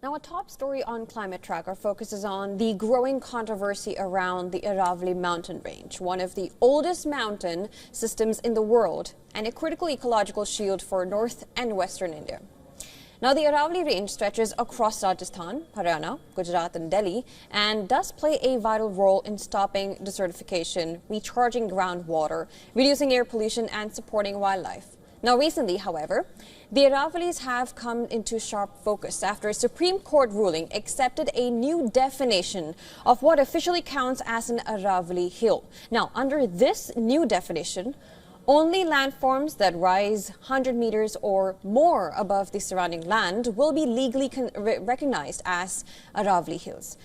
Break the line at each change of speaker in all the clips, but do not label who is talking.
Now, a top story on Climate Tracker focuses on the growing controversy around the Aravalli mountain range, one of the oldest mountain systems in the world and a critical ecological shield for north and western India. Now, the Aravalli range stretches across Rajasthan, Haryana, Gujarat and Delhi and does play a vital role in stopping desertification, recharging groundwater, reducing air pollution and supporting wildlife. Now, recently, however, the Aravallis have come into sharp focus after a Supreme Court ruling accepted a new definition of what officially counts as an Aravalli hill. Now, under this new definition, only landforms that rise 100 meters or more above the surrounding land will be legally recognized as Aravalli hills.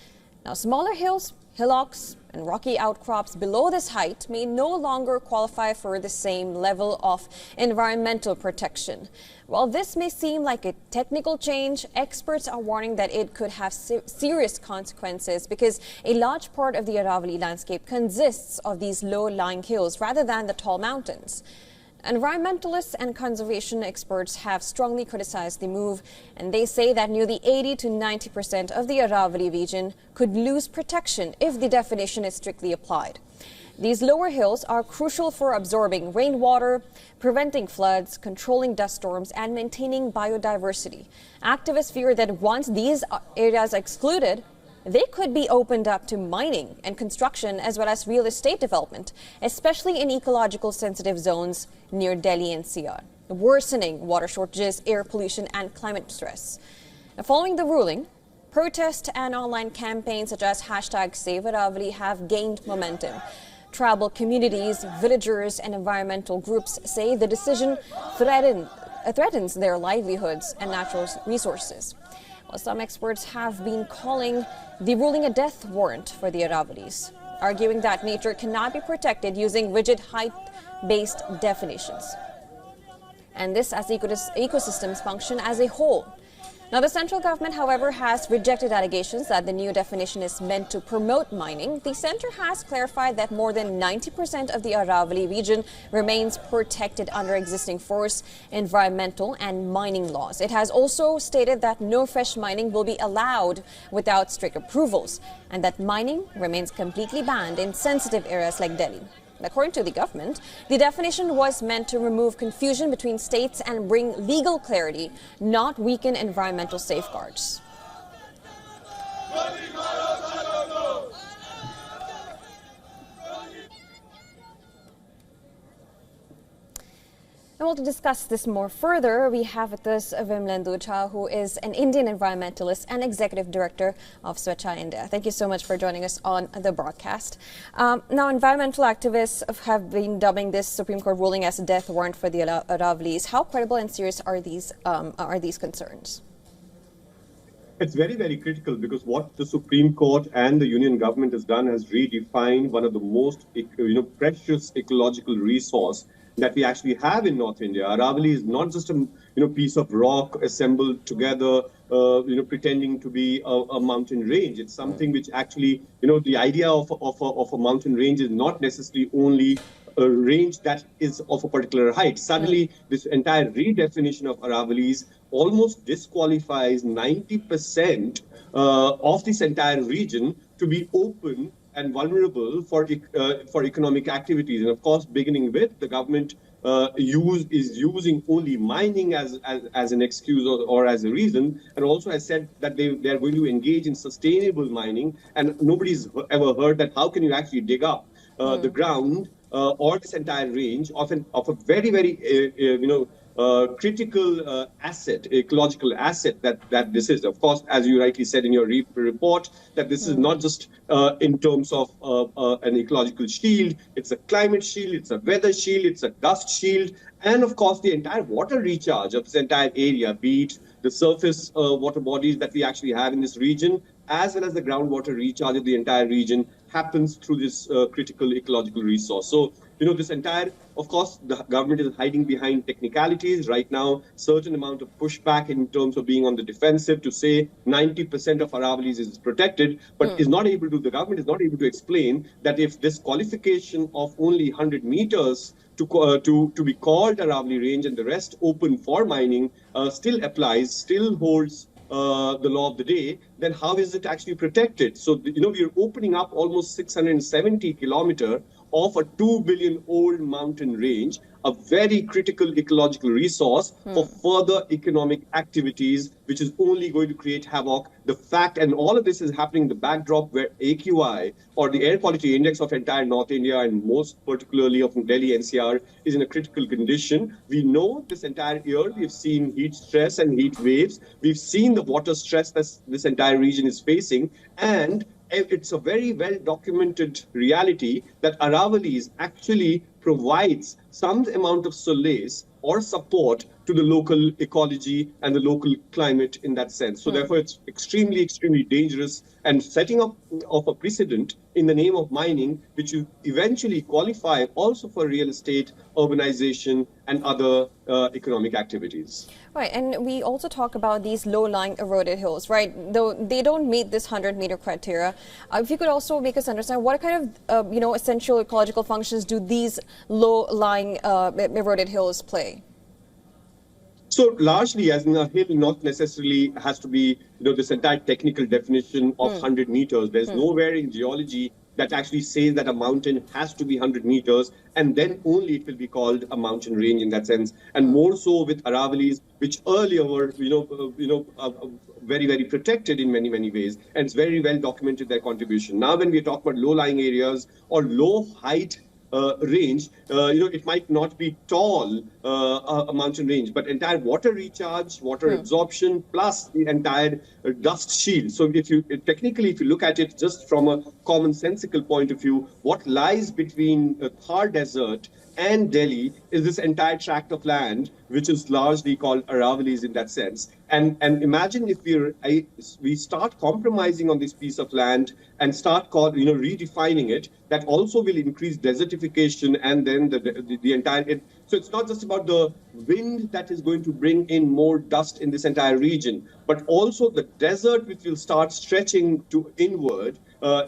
Now, smaller hills, hillocks and rocky outcrops below this height may no longer qualify for the same level of environmental protection. While this may seem like a technical change, experts are warning that it could have serious consequences because a large part of the Aravalli landscape consists of these low-lying hills rather than the tall mountains. Environmentalists and conservation experts have strongly criticized the move, and they say that nearly 80 to 90% of the Aravalli region could lose protection if the definition is strictly applied. These lower hills are crucial for absorbing rainwater, preventing floods, controlling dust storms, and maintaining biodiversity. Activists fear that once these areas are excluded, they could be opened up to mining and construction as well as real estate development, especially in ecological sensitive zones near Delhi and NCR, worsening water shortages, air pollution and climate stress. Now, following the ruling, protests and online campaigns such as #SaveAravalli have gained momentum. Tribal communities, villagers and environmental groups say the decision threatens their livelihoods and natural resources. Some experts have been calling the ruling a death warrant for the Aravallis, arguing that nature cannot be protected using rigid height-based definitions. And this as ecosystems function as a whole. Now, the central government, however, has rejected allegations that the new definition is meant to promote mining. The center has clarified that more than 90% of the Aravalli region remains protected under existing forest, environmental and mining laws. It has also stated that no fresh mining will be allowed without strict approvals and that mining remains completely banned in sensitive areas like Delhi. According to the government, the definition was meant to remove confusion between states and bring legal clarity, not weaken environmental safeguards. And well, to discuss this more further, we have with us Vimlendu Jha, who is an Indian environmentalist and executive director of Swachha India. Thank you so much for joining us on the broadcast. Now, environmental activists have been dubbing this Supreme Court ruling as a death warrant for the Aravallis. How credible and serious are these concerns?
It's very, very critical because what the Supreme Court and the Union government has done has redefined one of the most precious ecological resource that we actually have in North India. Aravalli is not just a piece of rock assembled together, pretending to be a mountain range. It's something which actually, the idea of a mountain range is not necessarily only a range that is of a particular height. Suddenly, this entire redefinition of Aravallis almost disqualifies 90% of this entire region to be open and vulnerable for economic activities. And of course, beginning with the government is using only mining as an excuse or as a reason, and also has said that they are going to engage in sustainable mining. And nobody's ever heard that how can you actually dig up the ground or this entire range of a very, very critical asset, ecological asset that this is. Of course, as you rightly said in your report, that this is not just in terms of an ecological shield, it's a climate shield, it's a weather shield, it's a dust shield, and of course the entire water recharge of this entire area, be it the surface water bodies that we actually have in this region, as well as the groundwater recharge of the entire region happens through this critical ecological resource. So, this entire, of course, the government is hiding behind technicalities. Right now, certain amount of pushback in terms of being on the defensive to say 90% of Aravallis is protected, but the government is not able to explain that if this qualification of only 100 meters to be called Aravalli range and the rest open for mining still applies, still holds the law of the day, then how is it actually protected? So, we are opening up almost 670 kilometers of a 2 billion old mountain range, a very critical ecological resource for further economic activities, which is only going to create havoc. The fact, and all of this is happening in the backdrop where AQI, or the air quality index of entire North India and most particularly of Delhi NCR, is in a critical condition. We know this entire year we've seen heat stress and heat waves. We've seen the water stress that this entire region is facing, and it's a very well documented reality that Aravallis actually provides some amount of solace or support to the local ecology and the local climate in that sense. So therefore, it's extremely, extremely dangerous and setting up of a precedent in the name of mining, which you eventually qualify also for real estate, urbanization, and other economic activities.
Right, and we also talk about these low-lying eroded hills, right? Though they don't meet this 100-meter criteria. If you could also make us understand what kind of, essential ecological functions do these low-lying eroded hills play?
So largely, as in a hill, not necessarily has to be, this entire technical definition of 100 meters. There's nowhere in geology that actually says that a mountain has to be 100 meters, and then only it will be called a mountain range in that sense. And more so with Aravallis, which earlier were, very, very protected in many, many ways, and it's very well documented their contribution. Now, when we talk about low-lying areas or low-height range, it might not be tall, a mountain range, but entire water recharge, water absorption, plus the entire dust shield. So if you look at it just from a commonsensical point of view, what lies between Thar Desert and Delhi is this entire tract of land, which is largely called Aravallis in that sense. And imagine if we start compromising on this piece of land and start redefining it, that also will increase desertification and then the entire. So it's not just about the wind that is going to bring in more dust in this entire region, but also the desert, which will start stretching to inward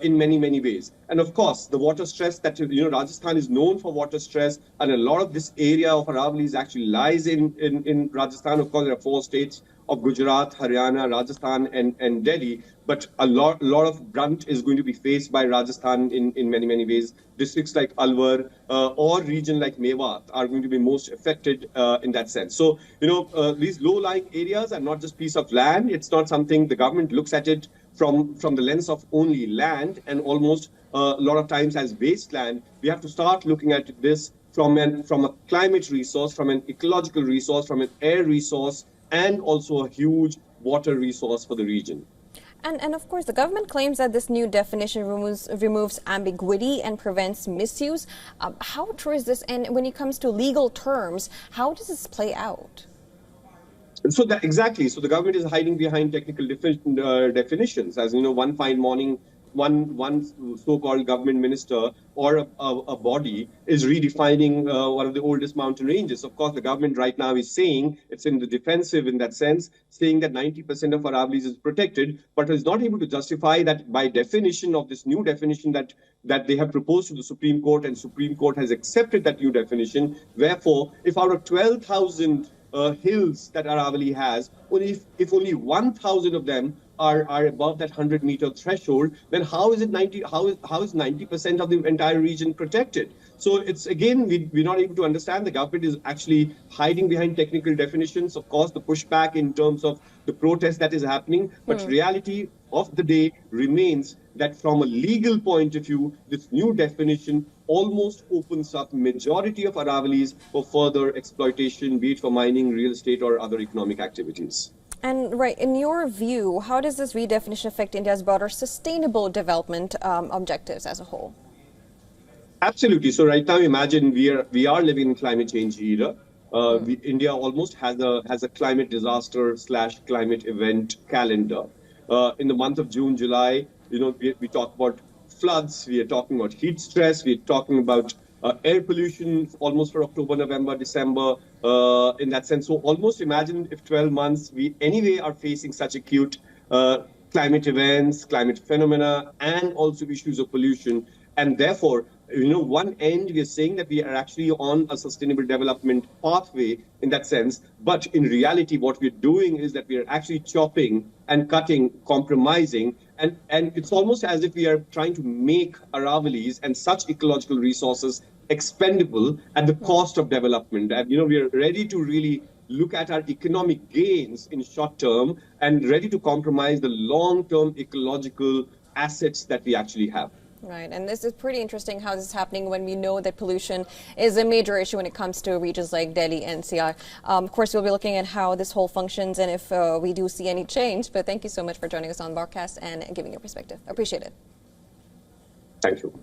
in many, many ways. And of course, the water stress that, Rajasthan is known for water stress, and a lot of this area of Aravallis actually lies in Rajasthan. Of course, there are 4 states of Gujarat, Haryana, Rajasthan, and Delhi. But a lot of brunt is going to be faced by Rajasthan in many, many ways. Districts like Alwar or region like Mewat are going to be most affected in that sense. So, these low-lying areas are not just piece of land. It's not something the government looks at it from the lens of only land and almost a lot of times as wasteland. We have to start looking at this from a climate resource, from an ecological resource, from an air resource, and also a huge water resource for the region.
And of course, the government claims that this new definition removes ambiguity and prevents misuse. How true is this? And when it comes to legal terms, how does this play out?
So exactly. So the government is hiding behind technical definitions. As one fine morning, one so-called government minister or a body is redefining one of the oldest mountain ranges. Of course, the government right now is saying it's in the defensive in that sense, saying that 90% of Aravallis is protected, but is not able to justify that by definition of this new definition that they have proposed to the Supreme Court, and Supreme Court has accepted that new definition. Wherefore, if out of 12,000 hills that Aravalli has, if only 1,000 of them are above that 100-meter threshold, then how is 90% of the entire region protected? So it's again, we're not able to understand. The government is actually hiding behind technical definitions. Of course, the pushback in terms of the protest that is happening, but reality of the day remains that from a legal point of view, this new definition almost opens up majority of Aravallis for further exploitation, be it for mining, real estate, or other economic activities.
And right, in your view, how does this redefinition affect India's broader sustainable development objectives as a whole?
Absolutely. So right now, imagine we are living in climate change era. India almost has a climate disaster / climate event calendar. In the month of June, July, we talk about floods, we are talking about heat stress, we are talking about air pollution almost for October, November, December, in that sense. So almost imagine if 12 months we anyway are facing such acute climate events, climate phenomena, and also issues of pollution. And therefore, one end, we are saying that we are actually on a sustainable development pathway in that sense. But in reality, what we're doing is that we are actually chopping and cutting, compromising. And it's almost as if we are trying to make Aravallis and such ecological resources expendable at the cost of development. And, we are ready to really look at our economic gains in short term and ready to compromise the long-term ecological assets that we actually have.
Right, and this is pretty interesting how this is happening when we know that pollution is a major issue when it comes to regions like Delhi, NCR. Of course, we'll be looking at how this whole functions and if we do see any change. But thank you so much for joining us on the broadcast and giving your perspective. Appreciate it.
Thank you.